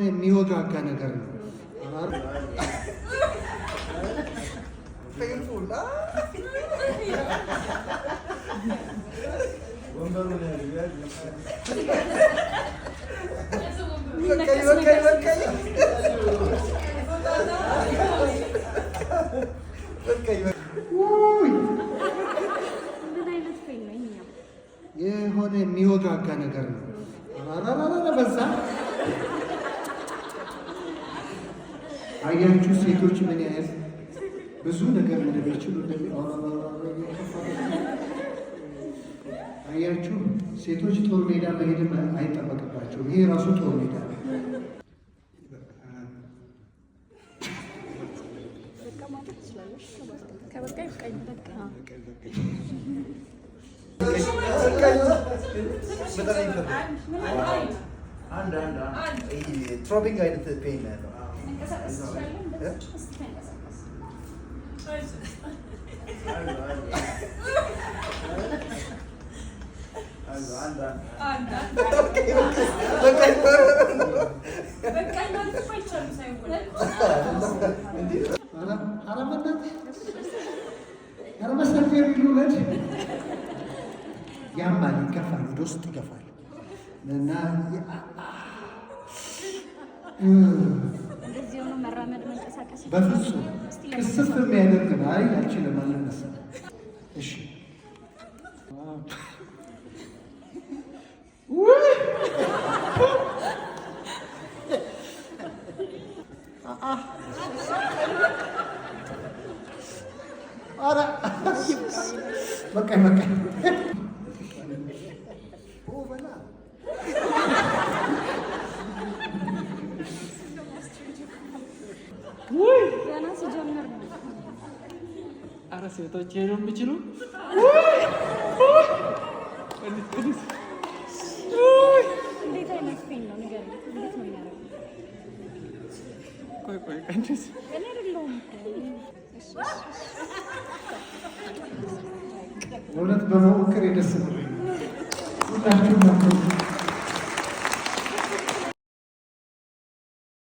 የሚወጋጋ ነገር ነው። የሆነ የሚወጋጋ ነገር ነው። በዛ አያችሁ ሴቶች ምን ያህል ብዙ ነገር እንደሚችሉ አያችሁ። ሴቶች ጦር ሜዳ መሄድም አይጠበቅባቸውም። ይሄ ራሱ ጦር ሜዳ ነው። ትሮፒንግ አይነት ፔን ያለው ያማል፣ ይገፋል፣ ወደ ውስጥ ይገፋል እና በፍጹም ቅስፍ የሚያደርግ ነው። አይ አልችልም አልነሳም። እሺ በቃ አረ ሴቶች ሄዶ የሚችሉ እንዴት አይነት ፊልም ነው? ንገረኝ። እንዴት ነው የሚያደርገው? ቆይ ቀንስ። እኔ አይደለሁም እውነት በመሞከር የደስ ነው። ሁላችሁም